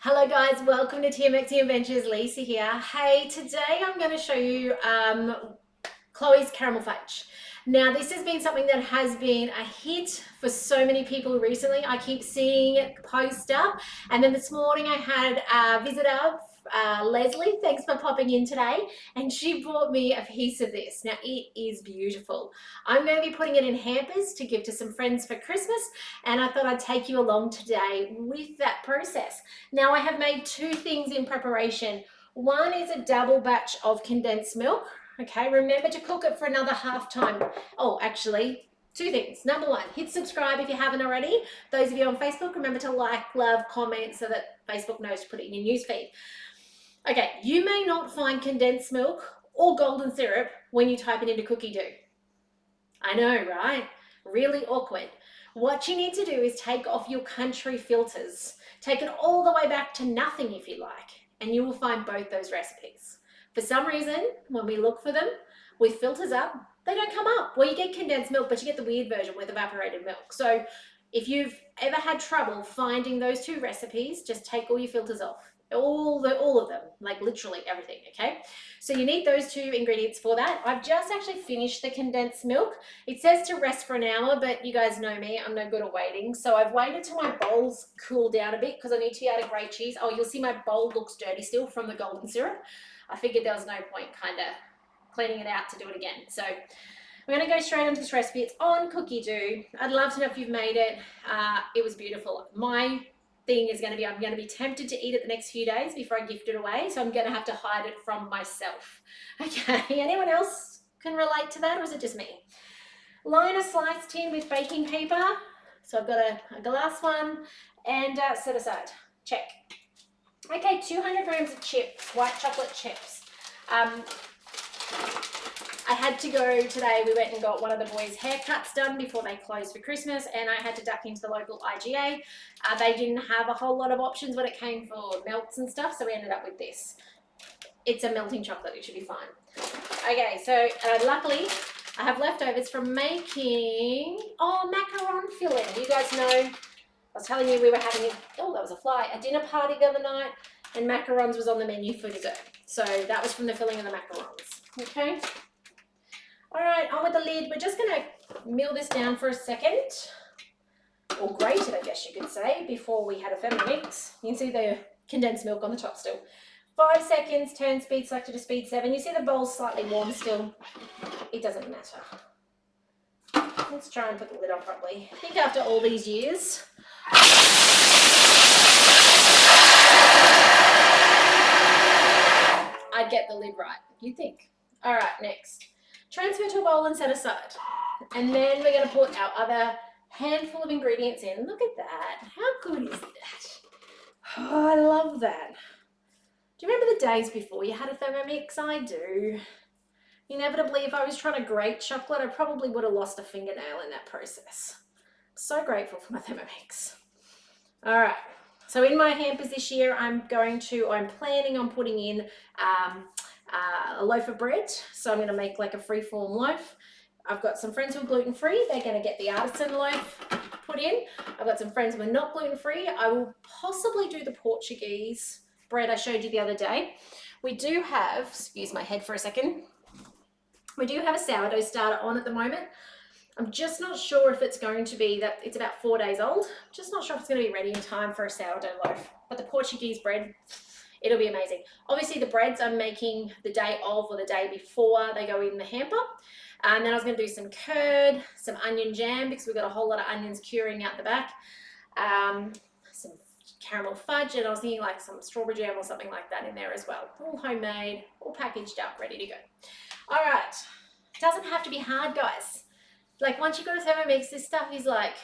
Hello guys, welcome to TMX Adventures. Lisa here. Hey, today I'm going to show you Chloe's caramel fudge. Now this has been something that has been a hit for so many people recently. I keep seeing it post up, and then this morning I had a visitor, Leslie, thanks for popping in today, and she brought me a piece of this. Now it is beautiful. I'm going to be putting it in hampers to give to some friends for Christmas, and I thought I'd take you along today with that process. Now I have made two things in preparation. One is a double batch of condensed milk. Okay, remember to cook it for another half time. Oh, actually, two things. Number one, hit subscribe if you haven't already. Those of you on Facebook, remember to like, love, comment so that Facebook knows to put it in your newsfeed. Okay, you may not find condensed milk or golden syrup when you type it into Cookidoo. I know, right? Really awkward. What you need to do is take off your country filters. Take it all the way back to nothing if you like, and you will find both those recipes. For some reason, when we look for them with filters up, they don't come up. Well, you get condensed milk, but you get the weird version with evaporated milk. So if you've ever had trouble finding those two recipes, just take all your filters off. All of them, like literally everything, okay? So you need those two ingredients for that. I've just actually finished the condensed milk. It says to rest for an hour, but you guys know me, I'm no good at waiting. So I've waited till my bowls cool down a bit because I need to add a grey cheese. Oh, you'll see my bowl looks dirty still from the golden syrup. I figured there was no point kind of cleaning it out to do it again. So we're going to go straight into this recipe. It's on Cookidoo. I'd love to know if you've made it. It was beautiful. My thing is going to be, I'm going to be tempted to eat it the next few days before I gift it away. So I'm going to have to hide it from myself. Okay, anyone else can relate to that, or is it just me? Line a sliced tin with baking paper. So I've got a glass one, and set aside. Check. Okay, 200 grams of chips, white chocolate chips. I had to go today, we went and got one of the boys' haircuts done before they closed for Christmas, and I had to duck into the local IGA. They didn't have a whole lot of options when it came for melts and stuff, so we ended up with this. It's a melting chocolate, it should be fine. Okay, so luckily I have leftovers from making, macaron filling. You guys know, I was telling you we were having, that was a fly, a dinner party the other night, and macarons was on the menu for dessert. So that was from the filling of the macarons, okay? All right, on with the lid. We're just gonna mill this down for a second, or grate it, I guess you could say, before we had a Thermomix. You can see the condensed milk on the top still. 5 seconds, turn speed selected to speed 7. You see the bowl's slightly warm still. It doesn't matter. Let's try and put the lid on properly. I think after all these years, I'd get the lid right, you'd think. All right, next. Transfer to a bowl and set aside. And then we're going to put our other handful of ingredients in. Look at that. How good is that? Oh, I love that. Do you remember the days before you had a Thermomix? I do. Inevitably, if I was trying to grate chocolate, I probably would have lost a fingernail in that process. I'm so grateful for my Thermomix. All right. So in my hampers this year, I'm planning on putting in a loaf of bread. So I'm going to make like a free-form loaf. I've got some friends who are gluten-free. They're going to get the artisan loaf put in. I've got some friends who are not gluten-free. I will possibly do the Portuguese bread I showed you the other day. We do have, excuse my head for a second, we do have a sourdough starter on at the moment. I'm just not sure if it's going to be that, it's about 4 days old. Just not sure if it's going to be ready in time for a sourdough loaf. But the Portuguese bread, it'll be amazing. Obviously the breads I'm making the day of or the day before they go in the hamper. And then I was going to do some curd, some onion jam because we've got a whole lot of onions curing out the back. Some caramel fudge, and I was thinking like some strawberry jam or something like that in there as well. All homemade, all packaged up, ready to go. All right, it doesn't have to be hard, guys. Like once you've got a Thermomix, this stuff is like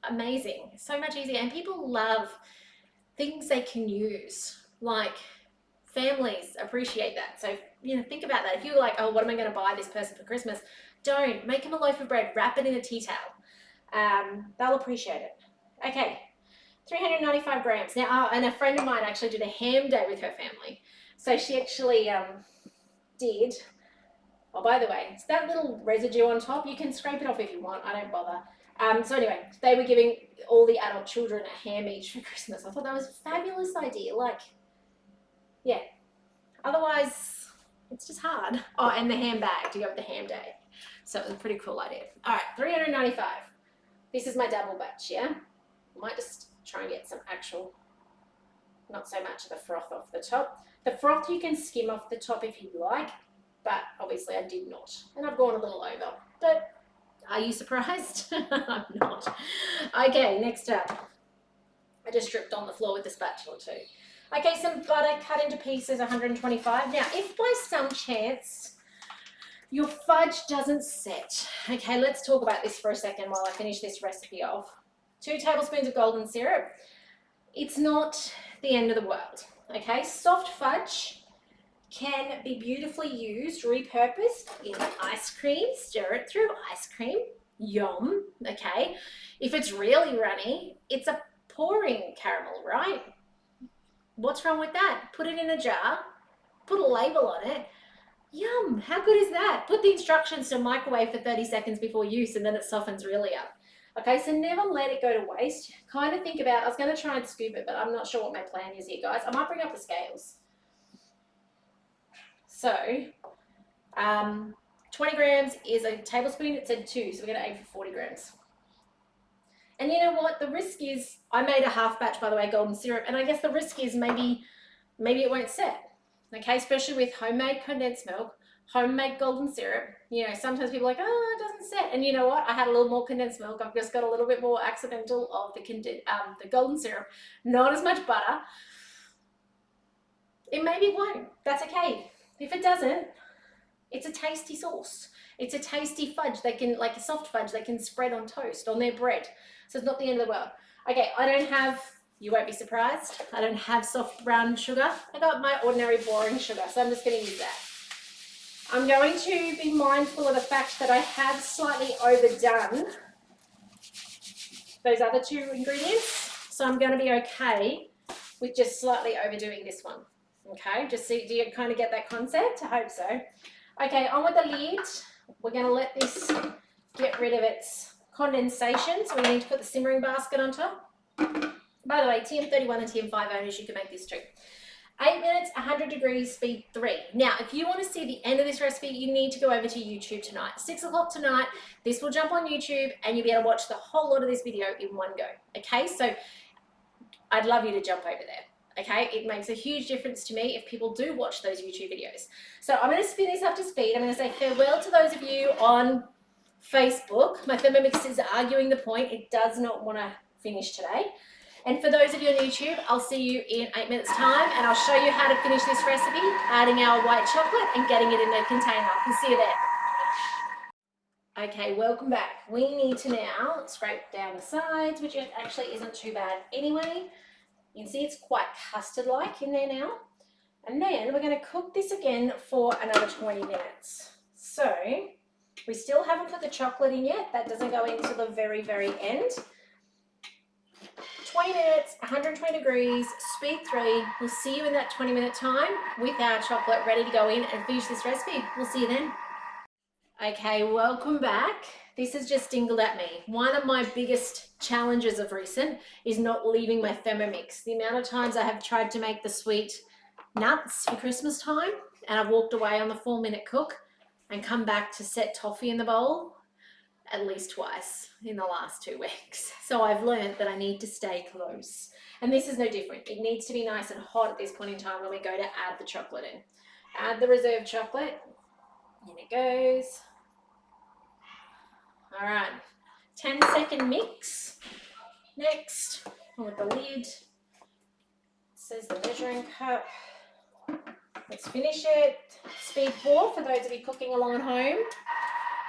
amazing. So much easier, and people love things they can use. Like families appreciate that. So, think about that. If you're like, oh, what am I going to buy this person for Christmas? Don't. Make them a loaf of bread, wrap it in a tea towel. They'll appreciate it. Okay, 395 grams. Now, and a friend of mine actually did a ham day with her family. So she actually Oh, by the way, it's that little residue on top. You can scrape it off if you want. I don't bother. So anyway, they were giving all the adult children a ham each for Christmas. I thought that was a fabulous idea. Like, yeah. Otherwise, it's just hard. Oh, and the ham bag to go with the ham day. So it was a pretty cool idea. All right, $3.95. This is my double batch, yeah? I might just try and get some actual, not so much of the froth off the top. The froth you can skim off the top if you like, but obviously I did not. And I've gone a little over. But are you surprised? I'm not. Okay, next up. I just stripped on the floor with the spatula too. Okay, some butter cut into pieces, 125. Now, if by some chance your fudge doesn't set, okay, let's talk about this for a second while I finish this recipe off. 2 tablespoons of golden syrup. It's not the end of the world, okay? Soft fudge can be beautifully used, repurposed in ice cream. Stir it through ice cream. Yum, okay? If it's really runny, it's a pouring caramel, right? What's wrong with that? Put it in a jar, put a label on it. Yum, how good is that? Put the instructions to microwave for 30 seconds before use and then it softens really up. Okay, so never let it go to waste. Kind of think about, I was going to try and scoop it, but I'm not sure what my plan is here, guys. I might bring up the scales. So, 20 grams is a tablespoon. It said 2, so we're going to aim for 40 grams. And you know what? The risk is, I made a half batch, by the way, golden syrup, and I guess the risk is maybe it won't set. Okay, especially with homemade condensed milk, homemade golden syrup. You know, sometimes people are like, oh, it doesn't set. And you know what? I had a little more condensed milk. I've just got a little bit more accidental of the golden syrup. Not as much butter. It maybe won't. That's okay. If it doesn't, it's a tasty sauce. It's a tasty fudge. They can, like a soft fudge, they can spread on toast, on their bread. So it's not the end of the world. Okay, I don't have, you won't be surprised, I don't have soft brown sugar. I got my ordinary boring sugar, so I'm just going to use that. I'm going to be mindful of the fact that I have slightly overdone those other 2 ingredients. So I'm going to be okay with just slightly overdoing this one. Okay, just see, do you kind of get that concept? I hope so. Okay, on with the lid. We're going to let this get rid of its condensation. So we need to put the simmering basket on top. By the way, TM31 and TM5 owners, you can make this too. 8 minutes, 100 degrees, speed 3. Now, if you want to see the end of this recipe, you need to go over to YouTube tonight. 6 o'clock tonight, this will jump on YouTube and you'll be able to watch the whole lot of this video in one go. Okay, so I'd love you to jump over there. Okay, it makes a huge difference to me if people do watch those YouTube videos. So I'm going to spin this up to speed. I'm going to say farewell to those of you on Facebook. My Thermomix is arguing the point. It does not want to finish today. And for those of you on YouTube, I'll see you in 8 minutes time and I'll show you how to finish this recipe, adding our white chocolate and getting it in a container. I'll see you there. Okay, welcome back. We need to now scrape down the sides, which actually isn't too bad anyway. You can see it's quite custard-like in there now. And then we're going to cook this again for another 20 minutes. So we still haven't put the chocolate in yet. That doesn't go into the very, very end. 20 minutes, 120 degrees, speed 3. We'll see you in that 20-minute time with our chocolate ready to go in and finish this recipe. We'll see you then. Okay, welcome back. This has just dingled at me. One of my biggest challenges of recent is not leaving my Thermomix. The amount of times I have tried to make the sweet nuts for Christmas time and I've walked away on the 4-minute cook and come back to set toffee in the bowl at least twice in the last 2 weeks. So I've learned that I need to stay close. And this is no different. It needs to be nice and hot at this point in time when we go to add the chocolate in. Add the reserved chocolate. In it goes. All right, 10-second mix. Next, with the lid, it says the measuring cup. Let's finish it. Speed 4 for those of you cooking along at home.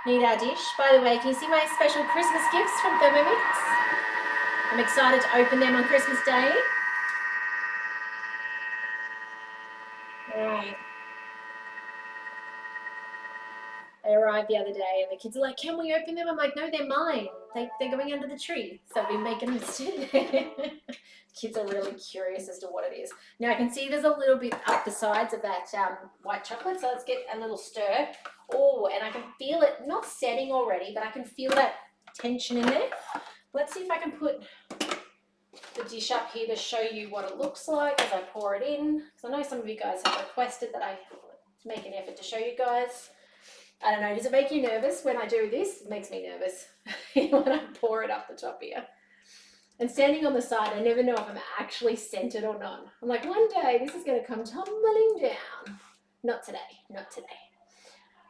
Need our dish. By the way, can you see my special Christmas gifts from Thermomix? I'm excited to open them on Christmas Day. All right. They arrived the other day and the kids are like, can we open them? I'm like, no, they're mine. They're going under the tree. So I've been making them sit there. Kids are really curious as to what it is. Now I can see there's a little bit up the sides of that white chocolate. So let's get a little stir. Oh, and I can feel it, not setting already, but I can feel that tension in there. Let's see if I can put the dish up here to show you what it looks like as I pour it in. Because I know some of you guys have requested that I make an effort to show you guys. I don't know, does it make you nervous when I do this? It makes me nervous when I pour it up the top here. And standing on the side, I never know if I'm actually centered or not. I'm like, one day this is going to come tumbling down. Not today, not today.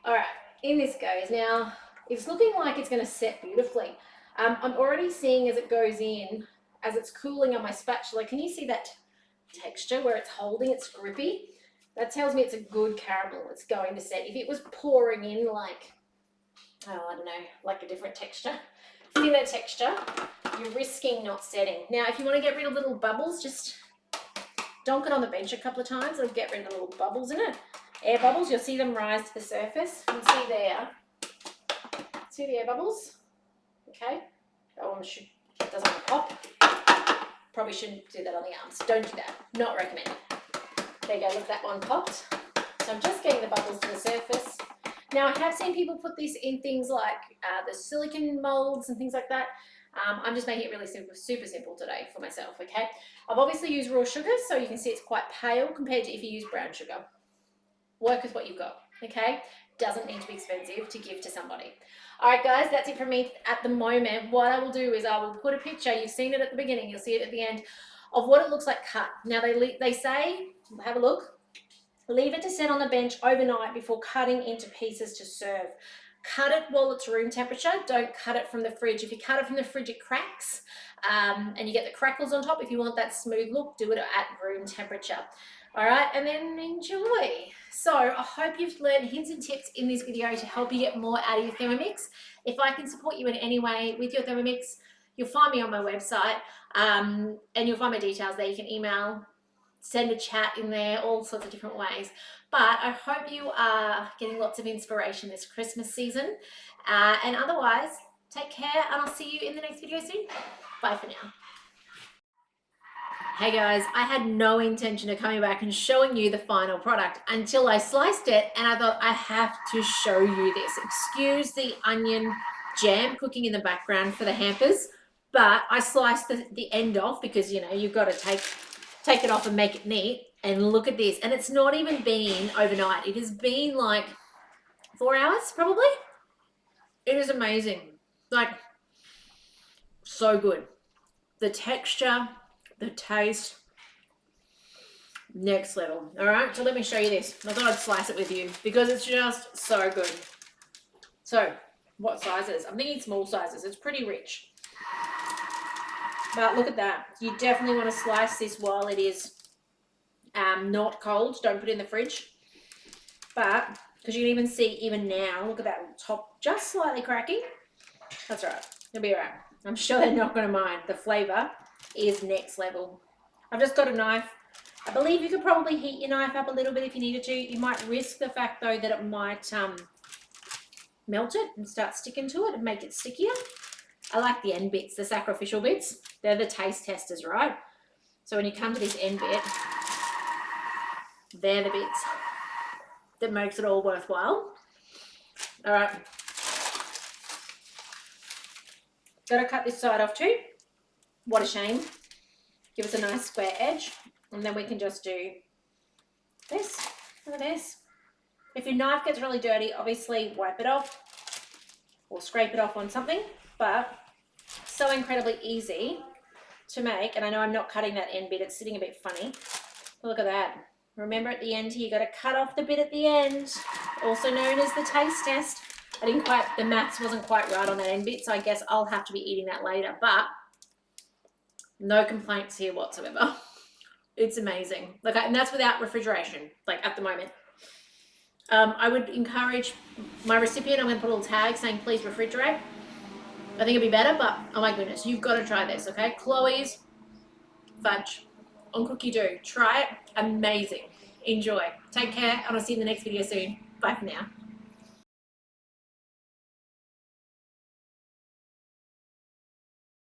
All right, in this goes. Now, it's looking like it's going to set beautifully. I'm already seeing as it goes in, as it's cooling on my spatula, can you see that texture where it's holding, it's grippy? That tells me it's a good caramel. It's going to set. If it was pouring in like, oh, I don't know, like a different texture, thinner texture, you're risking not setting. Now, if you want to get rid of little bubbles, just donk it on the bench a couple of times. It'll get rid of the little bubbles in it. Air bubbles, you'll see them rise to the surface. You can see there. See the air bubbles? Okay. That one doesn't want to pop. Probably shouldn't do that on the arms. Don't do that. Not recommended. There you go, look, that one popped. So I'm just getting the bubbles to the surface. Now, I have seen people put this in things like the silicone molds and things like that. I'm just making it really simple, super simple today for myself, okay? I've obviously used raw sugar, so you can see it's quite pale compared to if you use brown sugar. Work with what you've got, okay? Doesn't need to be expensive to give to somebody. All right, guys, that's it from me at the moment. What I will do is I will put a picture. You've seen it at the beginning. You'll see it at the end of what it looks like cut. Now, they say, have a look, leave it to set on the bench overnight before cutting into pieces to serve. Cut it while it's room temperature. Don't cut it from the fridge. If you cut it from the fridge, it cracks and you get the crackles on top. If you want that smooth look, do it at room temperature. All right, and then enjoy. So I hope you've learned hints and tips in this video to help you get more out of your Thermomix. If I can support you in any way with your Thermomix, you'll find me on my website and you'll find my details there. You can email, send a chat in there, all sorts of different ways. But I hope you are getting lots of inspiration this Christmas season. And otherwise, take care and I'll see you in the next video soon. Bye for now. Hey guys, I had no intention of coming back and showing you the final product until I sliced it and I thought I have to show you this. Excuse the onion jam cooking in the background for the hampers, but I sliced the end off because, you know, you've got to take it off and make it neat. And look at this. And it's not even been overnight. It has been like 4 hours probably. It is amazing. Like, so good. The texture, the taste, next level. All right, so let me show you this. I thought I'd slice it with you because it's just so good. So what sizes? I'm thinking small sizes. It's pretty rich. But look at that. You definitely want to slice this while it is not cold. Don't put it in the fridge. But because you can even see even now, look at that top just slightly cracking. That's all right. It'll be all right. I'm sure they're not going to mind. The flavor is next level. I've just got a knife. I believe you could probably heat your knife up a little bit if you needed to. You might risk the fact though that it might melt it and start sticking to it and make it stickier. I like the end bits, the sacrificial bits. They're the taste testers, right? So when you come to this end bit, they're the bits that makes it all worthwhile. All right. Got to cut this side off too. What a shame. Give us a nice square edge. And then we can just do this. Look at this. If your knife gets really dirty, obviously wipe it off or scrape it off on something. But so incredibly easy to make. And I know I'm not cutting that end bit. It's sitting a bit funny. But look at that. Remember at the end here, you got to cut off the bit at the end, also known as the taste test. The maths wasn't quite right on that end bit, so I guess I'll have to be eating that later. But no complaints here whatsoever. It's amazing. And that's without refrigeration, like at the moment. I would encourage my recipient, I'm going to put a little tag saying please refrigerate. I think it'd be better, but oh my goodness, you've got to try this, okay? Chloe's Fudge on Cookidoo. Try it. Amazing. Enjoy. Take care, and I'll see you in the next video soon. Bye for now.